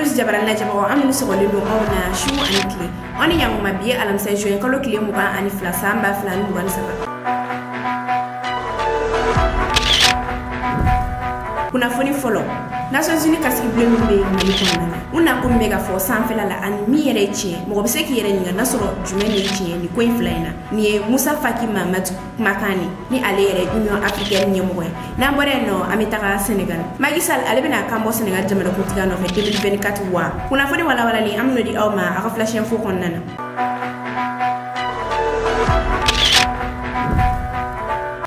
Amis jabaran la jabo amnu sogole do ona shu anikli oni yang mabie alam sa joyen kalo kile mu kan ani fla samba fla nu ban saba kuna foni folo Nations Unies kasi bleu mbe mali konna una ko mega fo san fela la an mi yere chi mo be se ki yere nga nasoro jumeni chi ni ko inflaina ni Musa Faki Mahamat makani ni ale yere Union Africaine ni mo na mbore no amitaka Senegal Macky Sall ale bena kambo Senegal jamana ko tigano fe 2024 wa kuna fodi wala li amno di awma aka flash info konna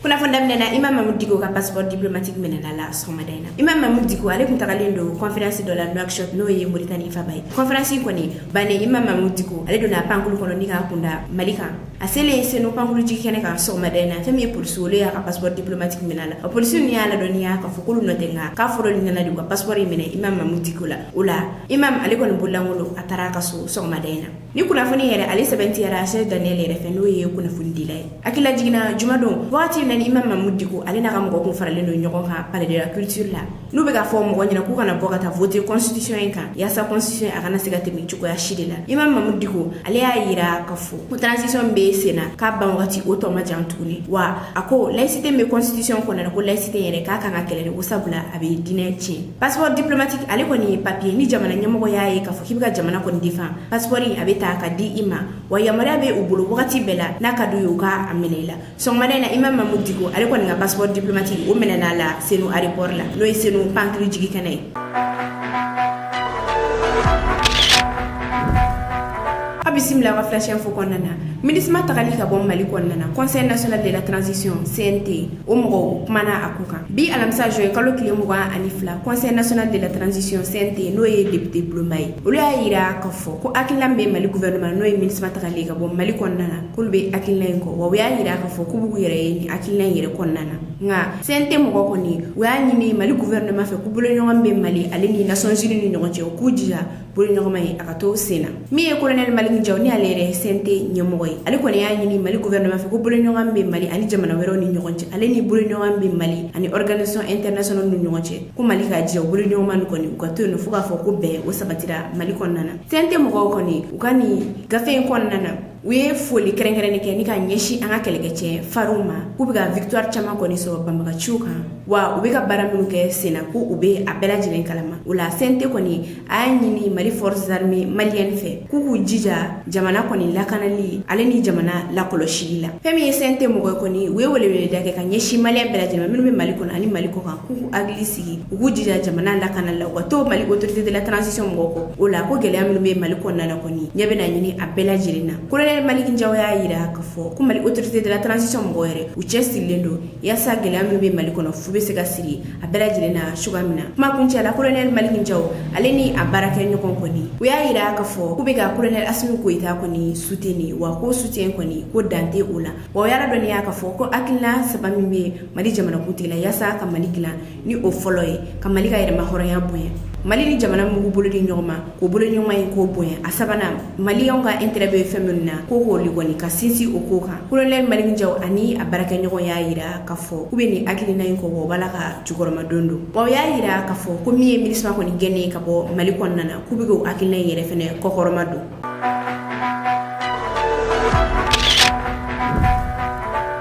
kuna fondamne na Imam Mamadou Dicko ka passeport diplomatique menena la somadena Imam Mamadou Dicko ale kuntakalendo conférence de la Nouakchott no ye Mauritanie fabay conférence ko ni bane Imam Mamadou Dicko ale dona pankulu kono ni ka kunda malika asele seno pankulu jikene ka somadena fami pour sole ya ka passeport diplomatique menala police ni ala donia ka fukulu no tenga ka foro ni na di ka passeport mene Imam Mamadou Dicko la ula imam ale kono bulangolo ataraka so somadena ni kuna foni yere ale 70 yara Cheikh Daniel yere fe no ye kuna fundi lay akila jigina jumado wati na Imam Mamadou Dicko ale na ka mko ko farale no nyoko ka palais de la culture la no be ka fo mo nyina ku kana bokata voter constitution en ya sa constitution akana sigate mi chuko ya shidila Imam Mamadou Dicko ale ya yira ka fo ko transition be sena ka ban wati auto ma jantuni wa ako laïcité me constitution ko na ko laïcité yere ka kan akele ko sabula abi dine chi passeport diplomatique ale ko ni papier ni jamana nyamo ya yi ka fo kibga jamana ko ndifa passeport abi ta ka di ima wa yamara be ubulu wakati bela na ka du yuka amenela so manena Imam Mamadou Dicko ale ko nga passeport diplomatique o menena la senu aéroport la no senu pankri jigi kanay abisimla wa flash info konana ministre matakali ka bom mali konana conseil national de la transition CNT o mo mana akuka bi alamsa joy kalo kile mo anifla conseil national de la transition CNT no ye député blomay o la ira ka fo ko akilambe mali gouvernement no ye ministre matakali ka bom mali konana kulbe akilen ko wa ya ira ka fo kubu yere ni akilen yere konana nga CNT mo ko ni wa nyini mali gouvernement fe kubulo nyombe mali aleni Nations Unies ni nyonje ko jija bulu nyomay akato sena mi e colonel mali jawni alere CNT nyomoy ale ko ya nyini mali gouvernement fe ko bulu nyombe mali ani jamana wero ni nyonje aleni bulu nyombe mali ani organisation international ni nyonje ko mali ka jiyo bulu nyomman ko ni ko to no fuka fo ko be o sabatira mali konnana CNT mo ko ni ukani gafe konnana we foli kerenkerene ke ni ka nyeshi anga kelegece faruma kubiga victoire chama ko ni so bamba chuka wa ubika baramunu ke sena ku ube abela jinen kalama ula CNT ko ni ayini mali forces armées malienne fe ku jija jamana ko ni lakanali aleni jamana la koloshila femi CNT mo ko ni we wole dake ka nyeshi mali abela jinen minu mali ko ani mali ko ka ku aglisi ku jija jamana lakanala wato mali autorité de la transition mo ko ula ko gele aminu mali ko nana ko ni nyabe na nyini abela jirina Malik Njaw ya yira ka fo ko mali autorité de la transition ngoyere u chestilendo ya sa gelam be mali kono fube se ka siri abela jirena shugamina kuma kuncha la colonel Malik Njaw aleni abaraka nyoko koni u ya yira ka fo ko be ga colonel Asimi Goita koni souteni wa ko soutien koni ko dante ula wa yara doni ya ka fo ko akila sabami be mali jamana kutila ya sa ka malikila ni o foloy ka malika yere ma horoya boye mali ni jamana mugu bolo di nyoma ko bolo nyoma ko boye asabana mali yonga intérêt be femina ko ligoni ka sinsi okoka colonel Malik Njaw ani abaraka nyogo ya yira ka fo kube ni akili na yinko bo balaka jugoroma dondo bo ya yira ka fo ko mi ministre ko ni gene ka bo mali konnana kube go akili na yere fene ko koroma do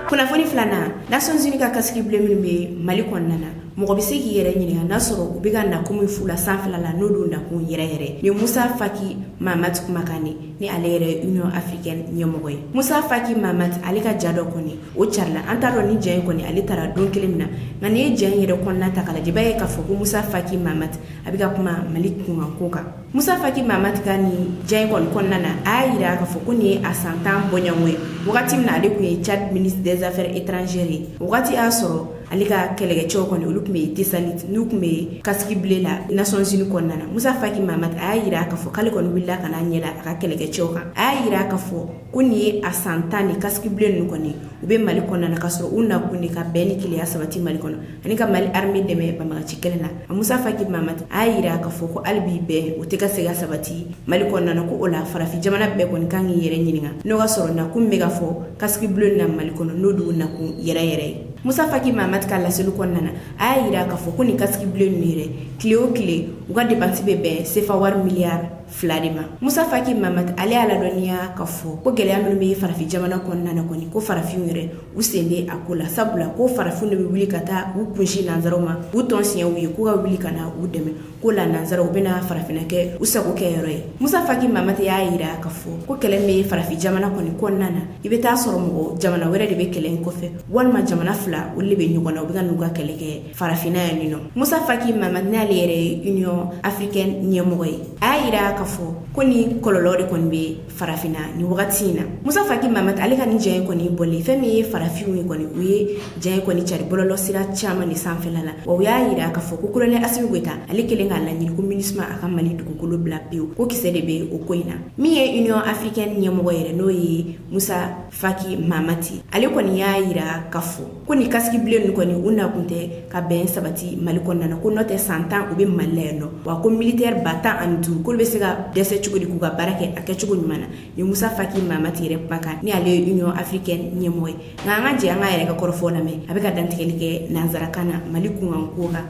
kuna foni flana Nations Unies ka kaski blembe mali konnana mo be se ki yere nyini na soro ubiga na kumu fula sanfala la nodu na kun yere ni Musa Faki Mahamat makani ni alere Union Africaine nyomoy Musa Faki Mahamat alika jado koni o charla antaro ni jey koni alitara don kelimna ngani jey yere konna takala jibaye ka fo Musa Faki Mahamat abiga kuma malik kuma koka Musa Faki Mahamat kani jey konna na ayira ka fo kuni asantam bonyamwe wakati mna alikuye Chad ministre des affaires étrangères wakati asoro alika kelege chokoni ulukme tisalit nukme kaski blela Nations Unies konnana Musa Faki Mahamat ayira ka fo kalikon willa kana nyela aka kelege choka ayira ka fo kuni asantani kaski blen koni ube mali konnana kasro una kuni ka beni kili asabati mali kono anika mali armée deme bamaga chikelena Musa Faki Mahamat ayira ka fo ko albi be uteka sega sabati mali konnana ko ola farafi jamana be koni kangi yere nyininga no gasoro na kumme ga fo kaski blen na mali kono nodu na ku yere Musa Faki Mahamat ka laselu kɔnɔna a y'a yira k'a fɔ ko nin casque bleu ninnu yɛrɛ tile o tile u ka dépense bɛ bɛn CFA wari miliyari 2 de ma. Musa Faki Mahamat ale y'a ladɔnniya k'a fɔ ko gɛlɛya minnu bɛ farafin jamana kɔnɔna na kɔni ko farafinw yɛrɛ u sen bɛ a ko la sabula ko farafinw de bɛ wuli ka taa u kunsi nanzaraw ma u tɔn siɲɛw ye k'u ka wuli ka na u dɛmɛ ko la nanzaraw u bɛna farafinna kɛ u sago kɛ yɔrɔ ye. Musa Faki Mahamat y'a yira k'a fɔ ko kɛlɛ bɛ farafin jamana kɔni kɔnɔna na i bɛ taa sɔrɔ mɔgɔ jamana wɛrɛ de bɛ kɛlɛ in kɔfɛ walima jamana fila olu de bɛ ɲɔgɔn na u bɛ ka n'u ka kɛlɛ kɛ farafinna yan nɔ. Musa Faki Mahamat n'ale yɛrɛ ye Union Africaine ɲɛmɔgɔ ye a y'a yira k'a fɔ ko ni kɔlɔlɔ de kɔni bɛ farafinna ni wagati in na. Musa Faki Mahamat ale ka nin jɛn in kɔni bɔlen fɛn min ye farafinw ye kɔni u ye jɛn in kɔni cari bɔlɔlɔ sira caman de sanfɛla la wa u y'a yira k'a fɔ ko colonel Assimi Goïta ale kelen k'a laɲini ko MINUSMA a ka Mali dugukolo bila pewu ko kisɛ de bɛ o ko in na. Min ye Union Africaine ɲɛmɔgɔ yɛrɛ n'o ye Musa Faki Mahamat ale kɔni y'a yira k'a fɔ ko ni casque bleu ninnu kɔni u nakun tɛ ka bɛn sabati Mali kɔnɔna na ko n'o tɛ san 10 u bɛ Mali la yan nɔ wa ko militaire ba 15 k'olu bɛ se ka dɛsɛ cogo di k'u ka baara kɛ a kɛcogo ɲuman na ni Musa Faki Mahamat yɛrɛ kuma kan ni ale ye Union Africaine ɲɛmɔgɔ ye nka an ka jɛ an ka yɛrɛ ka kɔrɔfɔ lamɛn a bɛ ka dantigɛli kɛ nanzarakan na Mali kunkanko kan.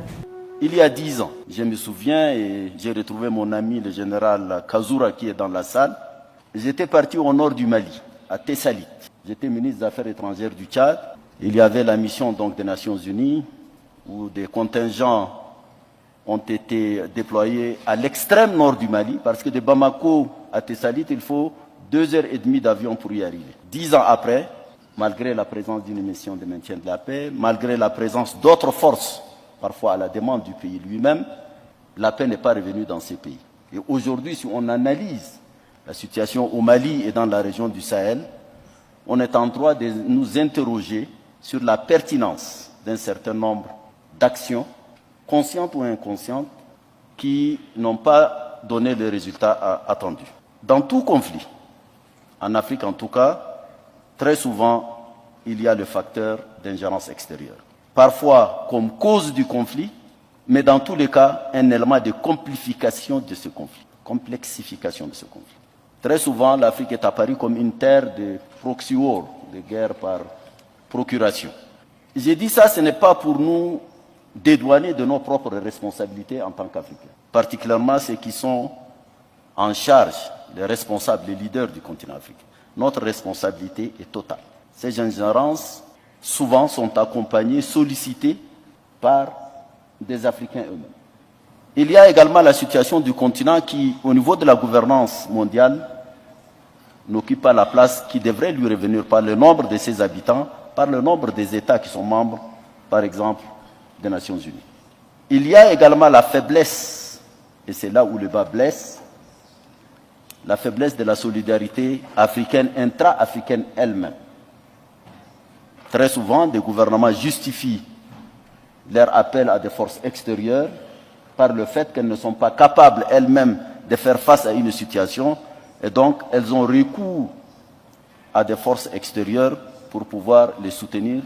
Il y a 10 ans, je me souviens et j'ai retrouvé mon ami le général Kazoura qui est dans la salle. J'étais parti au nord du Mali, à Tessalit. J'étais ministre des Affaires étrangères du Tchad. Il y avait la mission donc des Nations Unies où des contingents ont été déployés à l'extrême nord du Mali parce que de Bamako à Tessalit, il faut 2h30 d'avion pour y arriver. 10 ans après, malgré la présence d'une mission de maintien de la paix, malgré la présence d'autres forces, parfois à la demande du pays lui-même, la paix n'est pas revenue dans ces pays. Et aujourd'hui, si on analyse la situation au Mali et dans la région du Sahel, on est en droit de nous interroger sur la pertinence d'un certain nombre d'actions, conscientes ou inconscientes, qui n'ont pas donné les résultats attendus. Dans tout conflit, en Afrique en tout cas, très souvent, il y a le facteur d'ingérence extérieure. Parfois comme cause du conflit, mais dans tous les cas, un élément de complexification de ce conflit. Très souvent, l'Afrique est apparue comme une terre de proxy war, de guerre par procuration. J'ai dit ça, ce n'est pas pour nous dédouaner de nos propres responsabilités en tant qu'Africains, particulièrement ceux qui sont en charge, les responsables, les leaders du continent africain. Notre responsabilité est totale. Ces ingérences, souvent, sont accompagnées, sollicitées par des Africains eux-mêmes. Il y a également la situation du continent qui, au niveau de la gouvernance mondiale, n'occupe pas la place qui devrait lui revenir par le nombre de ses habitants, par le nombre des États qui sont membres, par exemple, des Nations Unies. Il y a également la faiblesse, et c'est là où le bas blesse, la faiblesse de la solidarité africaine, intra-africaine elle-même. Très souvent, des gouvernements justifient leur appel à des forces extérieures par le fait qu'elles ne sont pas capables elles-mêmes de faire face à une situation et donc elles ont recours à des forces extérieures pour pouvoir les soutenir,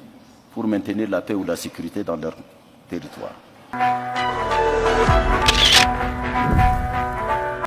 pour maintenir la paix ou la sécurité dans leur territoire.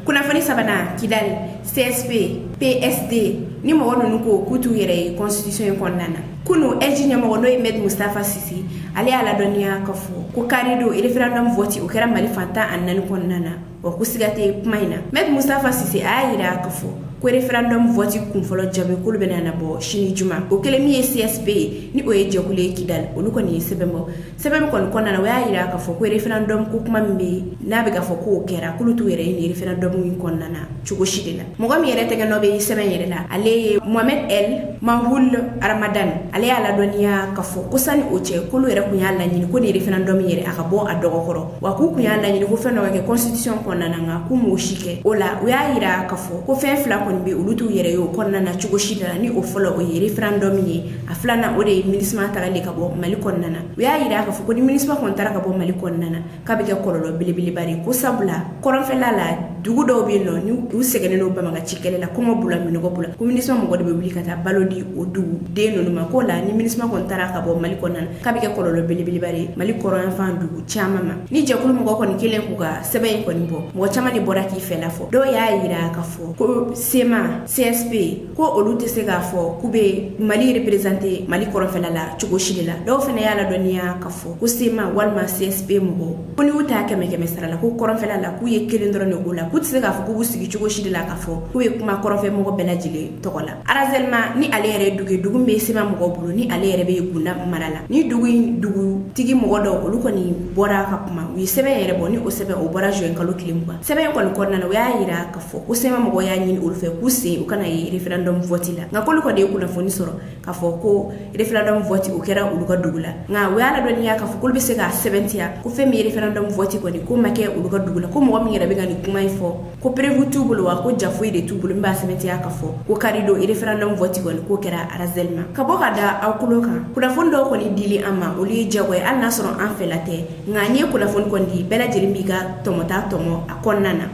Kunnafoni sabana Kidal CSP PSD ni mɔgɔ ninnu ko k'u t'u yɛrɛ ye constitution in kɔnɔna na kunu LG ɲɛmɔgɔ n'o ye Maître Mustafa Sisi ale y'a ladɔnniya k'a fɔ ko carré do référendum vote o kɛra Mali fan 14 kɔnɔna na wa ko siga tɛ kuma in na. Maître Mustafa Sisi a y'a yira k'a fɔ ko référendum vote kunfɔlɔ jaabi k'olu bɛna nabɔ sini juma o kelen min ye CSP ye ni o ye jɛkulu ye Kidal olu kɔni ye sɛbɛn bɔ sɛbɛn kɔni kɔnɔna na o y'a yira k'a fɔ ko référendum ko kuma min bɛ n'a bɛ k'a fɔ k'o kɛra k'olu t'u yɛrɛ ye ni référendum in kɔnɔna na cogo si de la. Mɔgɔ min yɛrɛ tɛgɛ nɔ bɛ sɛbɛn yɛrɛ la ale ye Mohamed El Mahul Ramadan ale y'a ladɔnniya k'a fɔ ko sani o cɛ k'olu yɛrɛ kun y'a laɲini ko ni référendum yɛrɛ a ka bɔ a dɔgɔkɔrɔ wa k'u kun y'a laɲini ko fɛn dɔ ka kɛ constitution kɔnɔna na nka k'u m'o si kɛ o la u y'a yira k'a fɔ ko fɛn fila kɔni bɛ olu t'u yɛrɛ ye o kɔnɔna na cogo si de la ni o fɔlɔ o ye référendum ye a filanan o de ye MINUSMA tagalen ka bɔ Mali kɔnɔna na u y'a yira k'a fɔ ko ni MINUSMA kɔni taara ka bɔ Mali kɔnɔna na k'a bɛ kɛ kɔlɔlɔ belebeleba de ko sabula kɔrɔnfɛla la dugu dɔw bɛ yen nɔ ni u sɛgɛnnen don bamaga ci kɛlɛ la kɔngɔ b'u la minɔgɔ b'u la ko MINUSMA mɔgɔ de bɛ wuli ka taa balo di o dugu den ninnu ma k'o la ni ministre ma kontara ka bo mali konan ka bi ke kololo belebele bare mali koron fan dugu chama ma ni jakulu mo ko ni kelen ku ga sebe ko ni bo mo chama ni bora ki fela fo do ya yira ka fo ko sema CSP ko olu te se ga fo ku be mali representer mali koron fela la chugo shilila do fene ya la doniya ka fo ko sema walma CSP mo ko ni uta keme sara la ko koron fela la ku ye kelen doro ne gola ku te se ga fo ku sigi chugo shilila ka fo ku ye kuma koron fe mo ko bela jile to kola arazelma ni ale yere dugu be sema mo ko bulu ni ale yere be gunda marala ni dugu tigi mo do olu ko ni bora ka kuma wi sebe yere bo ni o sebe o bora joen kalo kilimba sebe ko na no ya yira ka fo ko sema mo ya nyin ulu fe ku se o kana yi referendum vote la nga ko de ku na fo ni soro ka fo ko referendum vote o kera ulu ka dugula nga we ala do ni ya ka fo ko be se ga 70 ko fe mi referendum vote ko ni ko make ulu ka dugula ko mo mi yere be ga ni kuma ifo ko prevu tubulu wa ko jafui de tubulu mba 70 ya ka fo ko karido referendum vote ko kera arazelma ka bo kada akulo kan kuna fondo ko ni dili ama oli jago al nasoro an felate nga ni kuna fon ko ndi bela jirimbiga tomota tomo akonnana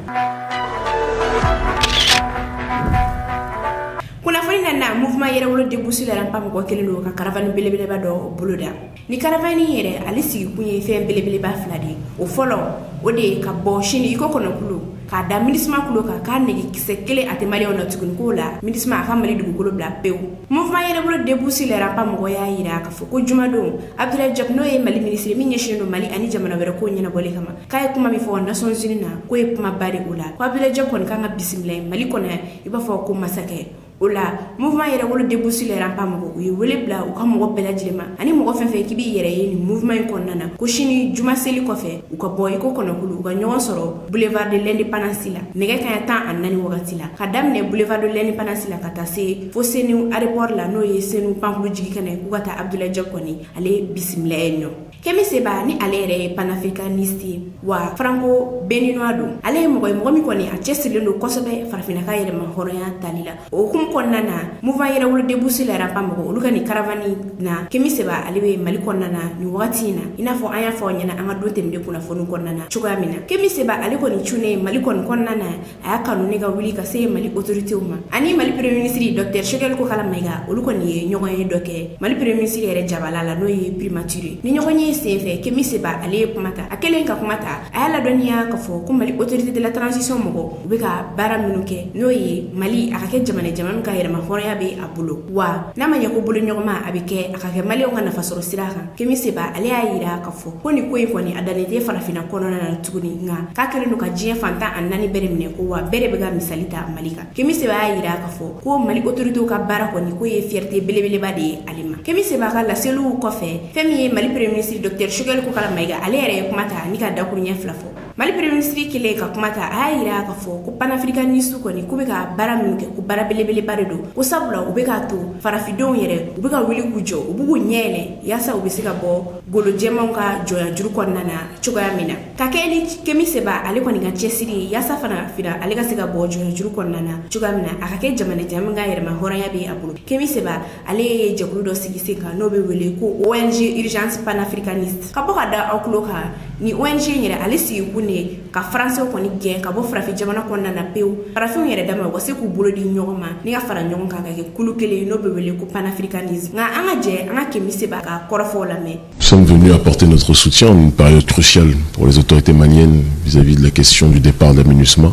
kuna foni na mouvement yere wolo debusi la rampa ko kelelo ka caravane belebele ba do boloda ni caravane yere ali sigi kunye fe belebele ba fladi o folo o de ka bo shini ko kono kulu ka da ministre kulo ka negi kisekele atemali ona tukun ko la ministre aka mali dugu kolo bla pew mouvement yere wolo debusi la rampa mo ya yira ka fo ko juma do Abdoulaye Diop no e mali ministre mi nyeshino mali ani jamana wera ko nyana bole kama kay kuma mi fo Nations Unies na ko e kuma bari ula ko Abdoulaye Diop kon kanga bismillah mali kona iba fo ko masake ola mouvement yere wolo debusi le rampa mo ko wele bla o ka mo bela jilema ani mo fenfe kibi yere ni mouvement ko nana ko shini juma seli ko fe o ko boy ko kono kulu ko nyon soro boulevard de l'indépendance la nege kan tan anani wakati la kadam ne boulevard de l'indépendance la kata se fo seni aéroport la no ye senu pamplu jigi kana ko kata Abdoulaye Diop koni ale bismillah enno kemi seba ni alere panafricaniste wa franco beninois do ale mo mi koni a chesile no kosobe farafina ka yere ma horoya talila o kum konnana mouvement yere wolo debusi la rampa mo olu kani caravane na kemi seba alebe mali konnana ni wati na ina fo aya fo nyana anga do temde kuna fo nu konnana chuga mina kemi seba ale koni chune mali konnana aya kanu ne ga wuli ka se mali autorité uma ani mali premier ministre docteur Choguel ko kala mega olu koni nyogoye doke mali premier ministre yere jabala la no ye primature ni nyogoye sefe kemi seba ale kumata akelen ka kumata ayala doniya ka fo ko mali autorité de la transition mo be ka bara minuke no ye mali akake jamane ka yere ma horoya be abulo wa na manya ko bulo nyoma abike akake mali on na fasoro siraha kemi seba ale ayira ka fo ko ni ko ifoni adanete farafina kono na tuguni nga ka kere no ka jie fanta annani bere mine ko wa bere be ga misalita malika kemi seba ayira ka fo ko mali autorité ka bara ko ni ko ye fierté belebele ba de alima kemi seba ka la selu ko fe femi mali premier ministre docteur Choguel ko kala maiga ale yere kumata ni ka dakuru nya flafo mali premier ministre kile ka kumata ayira ka fo ko panafricaniste ko ni kube ka bara minuke ko bara belebele bare do ko sabula ubeka to farafidon yere ubeka wili kujo ubugu nyele yasa ubisika bo golo jema ka joya juru ko nana chugoya mina kakeli kemi seba ale ko ni ga chesiri yasa fana fida ale ga sika bo joya juru ko nana chugoya mina akake jamane jamanga yere ma hora ya be abulu kemi seba ale je do sigi sika no be wele ko ONG urgence panafricaniste kaboka da okloka ni ONG yere ale si kune ka France ko ni ge ka bo farafi jamana ko nana pew farafi yere dama ko se ku bolo di nyoma ni ga fara nyon ka ke kulu kele no be wele ko panafricanisme nga anga je anga kemi seba ka korofo la me. Nous sommes venus apporter notre soutien en une période cruciale pour les autorités maliennes vis-à-vis de la question du départ de la MINUSMA.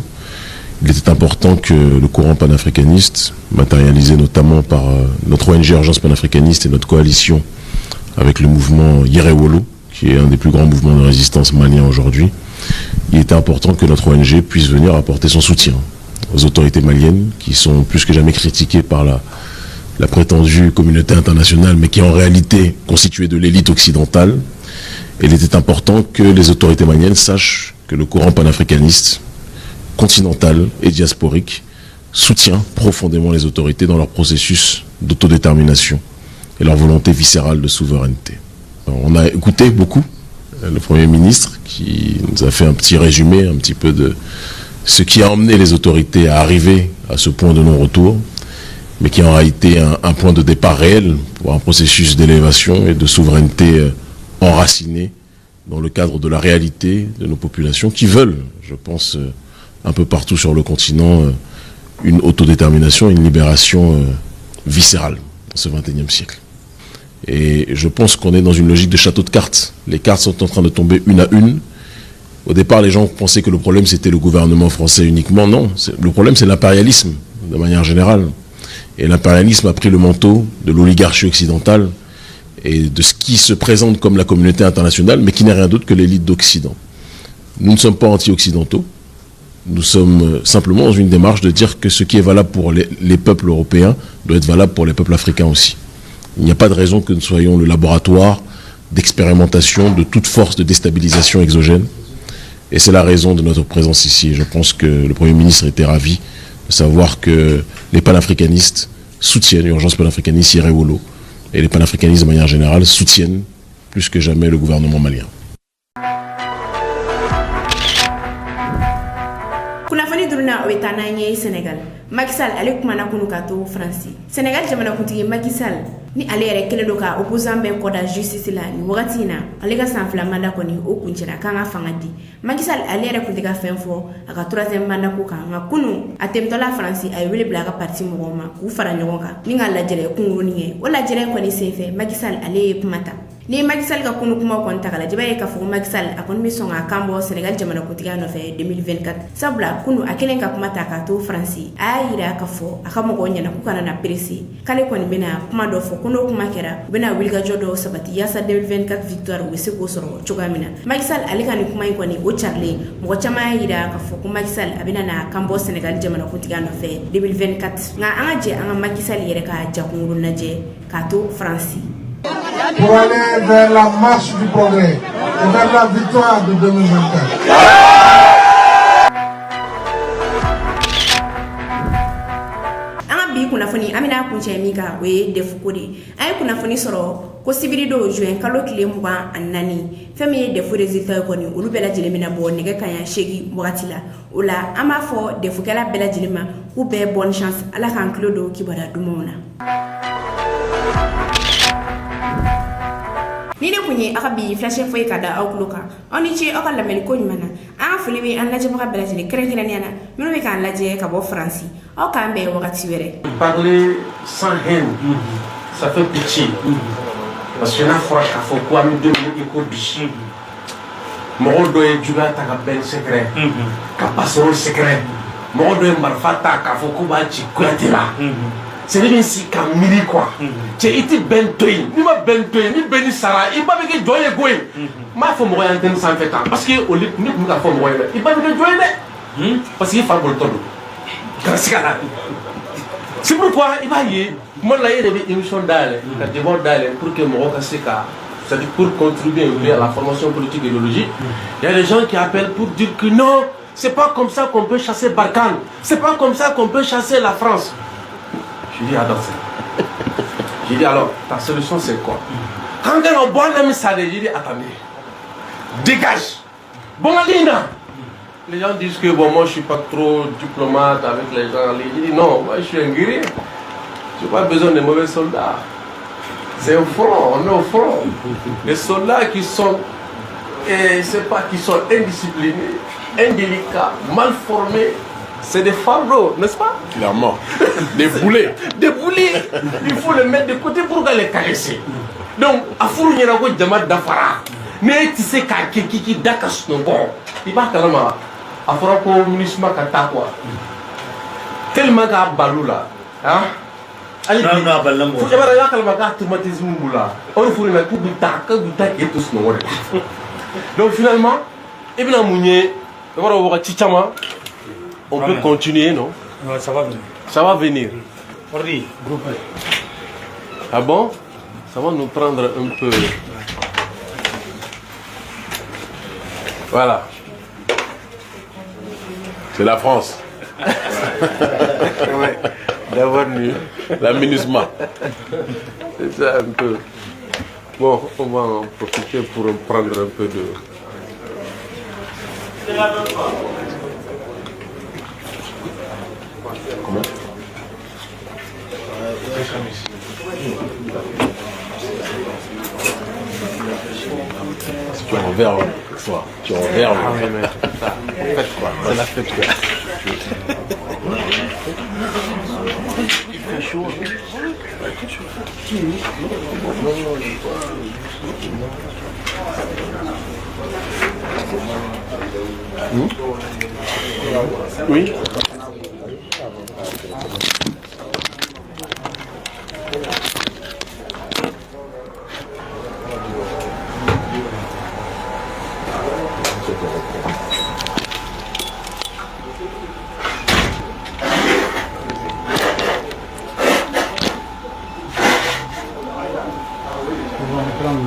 Il était important que le courant panafricaniste, matérialisé notamment par notre ONG Urgence panafricaniste et notre coalition avec le mouvement Yerewolo, qui est un des plus grands mouvements de résistance maliens aujourd'hui, il était important que notre ONG puisse venir apporter son soutien aux autorités maliennes qui sont plus que jamais critiquées par la prétendue communauté internationale, mais qui est en réalité constituée de l'élite occidentale. Et il était important que les autorités maliennes sachent que le courant panafricaniste, continental et diasporique, soutient profondément les autorités dans leur processus d'autodétermination et leur volonté viscérale de souveraineté. On a écouté beaucoup le Premier ministre qui nous a fait un petit résumé, un petit peu de ce qui a emmené les autorités à arriver à ce point de non-retour, mais qui est en réalité un point de départ réel pour un processus d'élévation et de souveraineté enraciné dans le cadre de la réalité de nos populations qui veulent, je pense, un peu partout sur le continent, une autodétermination, une libération viscérale dans ce XXIe siècle. Et je pense qu'on est dans une logique de château de cartes. Les cartes sont en train de tomber une à une. Au départ, les gens pensaient que le problème, c'était le gouvernement français uniquement. Non, le problème, c'est l'impérialisme, de manière générale. Et l'impérialisme a pris le manteau de l'oligarchie occidentale et de ce qui se présente comme la communauté internationale, mais qui n'est rien d'autre que l'élite d'Occident. Nous ne sommes pas anti-occidentaux. Nous sommes simplement dans une démarche de dire que ce qui est valable pour les peuples européens doit être valable pour les peuples africains aussi. Il n'y a pas de raison que nous soyons le laboratoire d'expérimentation de toute force de déstabilisation exogène. Et c'est la raison de notre présence ici. Je pense que le Premier ministre était ravi de savoir que les panafricanistes soutiennent l'urgence panafricaniste Yéré-Wolo. Et les panafricanistes, de manière générale, soutiennent plus que jamais le gouvernement malien. Kunafoni duruna oetana nye Sénégal. Macky Sall ale kumana kunu kato France. Sénégal jamana kuntigi Macky Sall ni ale yɛrɛ kelen do ka opposant bɛn kɔda justice la ni wagati in na ale ka san fila manda kɔni o kuncɛra kan ka fanga di. Macky Sall ale yɛrɛ kun tɛ ka fɛn fɔ a ka troisième manda ko kan nka kunu a tɛmɛtɔla France a ye wele bila a ka parti mɔgɔw ma k'u fara ɲɔgɔn kan ni ka lajɛrɛ kunkurunin kɛ o lajɛrɛ kɔni senfɛ Macky Sall ale ye kuma ta. Ni Macky Sall ka kunu kuma kɔni ta ka lajɛ i b'a ye k'a fɔ Macky Sall a kɔni bɛ sɔn ka kan bɔ Sénégal jamanakuntigiya nɔfɛ 2024 sabula kunu a kelen ka kuma ta k'a to France a y'a yira k'a fɔ a ka mɔgɔw ɲɛna k'u kana na presse k'ale kɔni bɛna kuma dɔ fɔ ko n'o kuma kɛra u bɛna wulikajɔ dɔw sabati yaasa 2024 victoire u bɛ se k'o sɔrɔ cogoya min na. Macky Sall ale ka nin kuma in kɔni o carilen mɔgɔ caman y'a yira k'a fɔ ko Macky Sall a bɛna na kan bɔ Sénégal jamanakuntigiya nɔfɛ 2024 nka an ka jɛ an ka Macky Sall yɛrɛ ka jakunguru lajɛ k'a to France. Pour aller vers la marche du progrès et vers la victoire de 2024. Bi kunafoni amina kunche mika we defuko de ay kunafoni soro ko sibiri do juin kalo kile mugan annani femi ye defu résultat ko ni olu bela jelemina bo nege kanya shegi wagati la ola ama fo defu kala bela jelema ku be bonne chance ala kan klodo kibara dumona Nini kunye akabi flashe foye kada aukluka oni ci akal la mel ko nyumana an fuli bi an laje baka bela jeli kere kere niana mino be kan laje ka bo France o kan be wakati wéré parler sans haine ça fait pitié parce que na fora ka fo ko am 2 minutes ko bi mo do e juga ta ka ben secret ka passer secret mo do e marfata ka fo ko ba ci ko atira c'est bien si kamiri quoi c'est iti bentoy ni ma bentoy ni beni sara i ba be ke joye goy ma fo mo yanten sans fait temps parce que au lit ni mu ka fo mo i ba be ke joye de parce que fa bol todo grâce à c'est pourquoi il va y moi là il y a des émissions d'aller ka débat d'aller pour que mo ka se ka c'est-à-dire pour contribuer à la formation politique et idéologique il y a des gens qui appellent pour dire que non c'est pas comme ça qu'on peut chasser Barkhane c'est pas comme ça qu'on peut chasser la France. Je dis j'ai dit alors ta solution c'est quoi? Quand on boit la message, j'ai dit attendez, dégage. Bon Alina. Les gens disent que bon moi je suis pas trop diplomate avec les gens. J'ai dit non, moi je suis un guerrier. Je n'ai pas besoin de mauvais soldats. C'est au front, on est au front. Les soldats qui sont c'est pas qui sont indisciplinés, indélicats, mal formés. C'est des fardeaux, n'est-ce pas? Clairement. Des boulets. Des boulets. Il faut les mettre de côté pour les caresser. Donc, à Fourou, il y a un diamant d'Afara. Mais tu sais qui dakas non bon. Il va carrément. À Fourou, pour ministre Katakwa. Tellement qu'à Balou là. Hein? Allez, il y a un automatisme là. On faut le mettre pour et tout ce nom. Donc, finalement, Ibn Amounié, on peut continuer, non? Non, ça va venir. Ça va venir. Oui, groupé. Ah bon? Ça va nous prendre un peu. Voilà. C'est la France. Ouais. D'avoir nu. La MINUSMA. C'est ça un peu. Bon, on va en profiter pour prendre un peu de. Comment? Tu as un verre, toi. Tu as un verre. Ah oui, mais c'est ça. Faites quoi? C'est la fête quoi. Il fait chaud. Oui.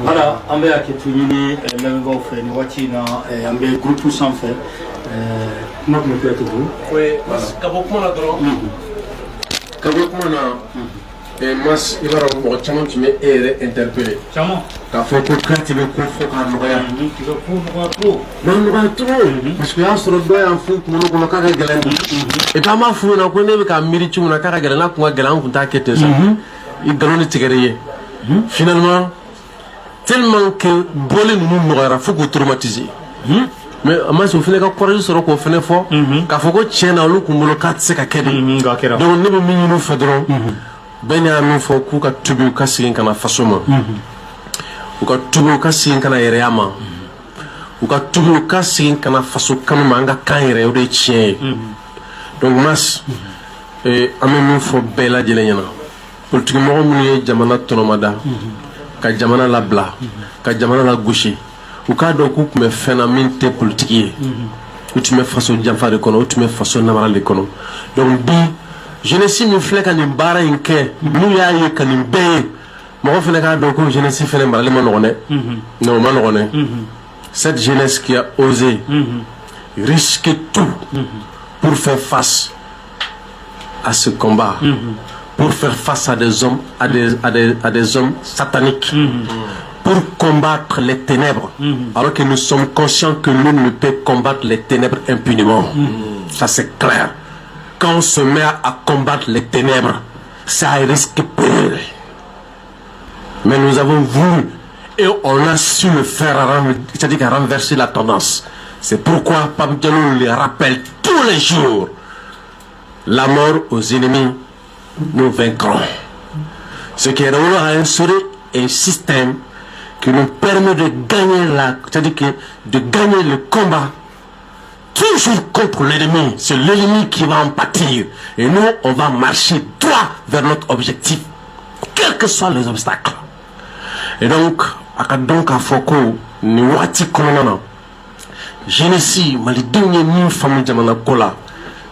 Voilà, on va accueillir les membres de la voiture, on va groupe sans faire. Comment tu as été vous? Oui, kabokuma dɔrɔn kabokuma na mas i b'a dɔn mɔgɔ caman tun bɛ e yɛrɛ interpellé Caman k'a fɔ ko kati bɛ ko fɔ k'a nɔgɔya nɔgɔya trop parce que o y'a sɔrɔ dɔ y'an fo kunkolo kɔnɔ k'a ka gɛlɛn bi et puis an b'a f'u ɲɛna ko ne bɛ ka miiri cogo min na k'a ka gɛlɛn n'a kun ka gɛlɛn an kun t'a kɛ ten sa i nkalon de tigɛr'i ye finalement tellement que bɔli ninnu nɔgɔyara fo k'u traumatiser mais a ma se o fana ka courage sɔrɔ k'o fana fɔ k'a fɔ ko tiɲɛ na olu kun bolo k'a tɛ se ka kɛ de donc ne bɛ min ɲini u fɛ dɔrɔn bɛɛ n'a min fɔ k'u ka tubi u ka segin ka na faso ma u ka tubi u ka segin ka na yɛrɛya ma u ka tubi u ka segin ka na faso kanu ma an ka kan yɛrɛ o de ye tiɲɛ ye donc mas an bɛ min fɔ bɛɛ lajɛlen ɲɛna politikimɔgɔ minnu ye jamana tɔnɔmada ka jamana labila ka jamana lagosi u k'a dɔn k'u tun bɛ fɛn na min tɛ politiki ye u tun bɛ faso janfa de kɔnɔ u tun bɛ faso namara de kɔnɔ donc bi jeunesse min filɛ ka nin baara in kɛ n'u y'a ye ka nin bɛɛ ye mɔgɔ fana k'a dɔn ko jeunesse fana marali ma nɔgɔn dɛ non o ma nɔgɔn dɛ cette jeunesse qui a osé risquer tout pour faire face à ce combat pour faire face à des hommes à des hommes sataniques pour combattre les ténèbres, alors que nous sommes conscients que nous ne pouvons combattre les ténèbres impunément. Ça c'est clair. Quand on se met à combattre les ténèbres, ça risque peu. Mais nous avons voulu et on a su le faire, c'est-à-dire à renverser la tendance. C'est pourquoi Pape Diallo le rappelle tous les jours. La mort aux ennemis, nous vaincrons. Ce qui est révolu à instaurer un système qui nous permet de gagner c'est-à-dire de gagner le combat toujours contre l'ennemi. C'est l'ennemi qui va en pâtir. Et nous, on va marcher droit vers notre objectif, quels que soient les obstacles. Et donc, à Foko, nous wati konana. Genesi, malidenye ni famille jamana kola.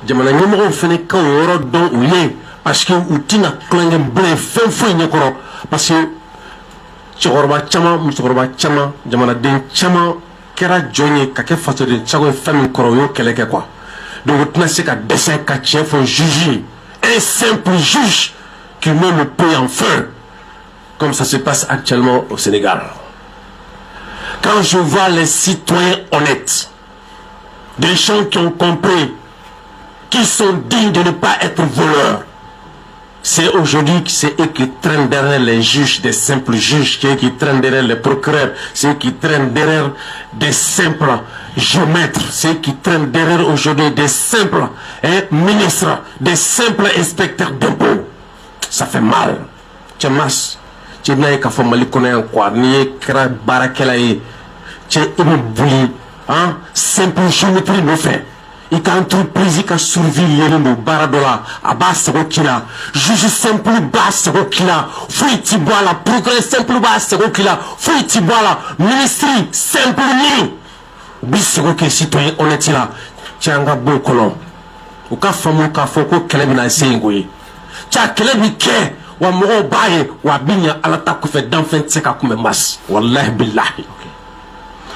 Jamana nyamoro fene ka woro don uye parce que utina klenge ble fen fo nyakoro parce que cɛkɔrɔba caman musokɔrɔba caman jamanaden caman kɛra jɔn ye ka kɛ fasoden cago ye fɛn min kɔrɔ o y'o kɛlɛ kɛ quoi donc o tɛna se ka dɛsɛ ka tiɲɛ fɔ juge un simple juge qui met le pays en feu comme ça se passe actuellement au Sénégal. Quand je vois les citoyens honnêtes, des gens qui ont compris, qui sont dignes de ne pas être voleurs, c'est aujourd'hui que c'est eux qui traînent derrière les juges, des simples juges, c'est eux qui traînent derrière les procureurs, c'est eux qui traînent derrière des simples géomètres, c'est eux qui traînent derrière aujourd'hui des simples ministres, des simples inspecteurs d'impôts. Ça fait mal. Tu mas, tu n'as qu'à faire mal connaître quoi, ni qu'à barakelaye, tu es bouli, hein, simple géométrie nous fait. Il y a entreprise qui a surveillé le baradola à bas sero kila juge simple bas sero kila fouille tiboala procureur simple bas sero kila fouille tiboala ministre simple ni bis sero que citoyen honnête là tianga bon colon ou ka famu ka foko kele na sengoyi tia kele bi ke wa mo baye wa binya ala ta ku fe dan fen tseka ku me mas wallahi billahi.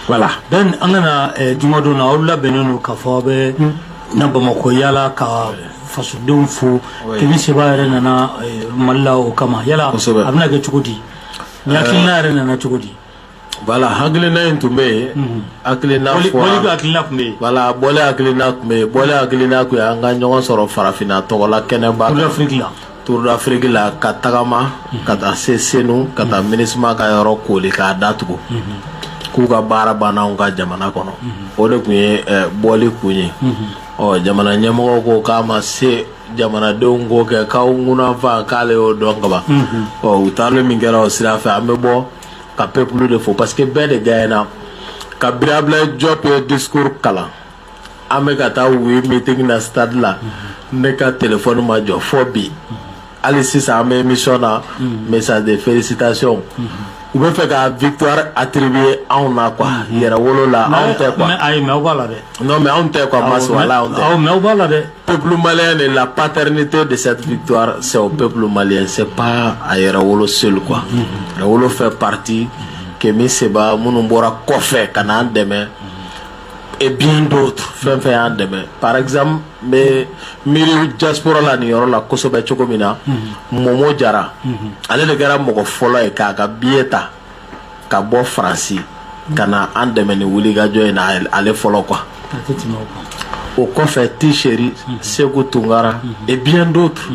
Voilà. Dan angana jumado na olla beneno ka fabe na Bamako yala ka fasudun fu kemi seba yare na malla o kama yala abna ga chukudi yakina yare na chukudi. Voilà, haglina intumbe aklina fo boli aklina kumbe voilà boli aklina ku anga nyogon soro farafina togola keneba Tour d'Afrique la katagama kata sesenu kata minisma ka yoro koli ka datugo kuga bara bana unga jamana kono o de kunye boli kunye o jamana nyamo ko kama se jamanadenw ko kɛ k'aw ŋunanfa k'ale y'o dɔn kaban u taalen min kɛra o sira fɛ an bɛ bɔ ka peuple de fo parce que bɛɛ de gagnera ka Abdoulaye Diop ye discours kalan an bɛ ka taa wuyi meeting na stade la ne ka téléphone ma jɔ fɔ bi hali sisan an bɛ émission na message de félicitations u bɛ fɛ ka victoire attribuer anw na quoi yɛrɛ wolo la anw tɛ quoi ayi mais aw b'a la dɛ non mais anw tɛ quoi maswala anw tɛ mais aw b'a la dɛ peuple malien et la paternité de cette victoire c'est au peuple malien c'est pas à yɛrɛ wolo seul quoi yɛrɛ wolo fait partie Kemi Seba minnu bɔra kɔfɛ ka n'an dɛmɛ et bien d'autres fɛn fɛn y'an dɛmɛ par exemple n bɛ miiri diaspora la nin yɔrɔ la kosɛbɛ cogo min na Momo Jara ale de kɛra mɔgɔ fɔlɔ ye k'a ka billet ta ka bɔ Faransi ka na an dɛmɛ ni wulikajɔ in na ale fɔlɔ quoi o kɔfɛ Tisheri Sekou Tunkara et bien d'autres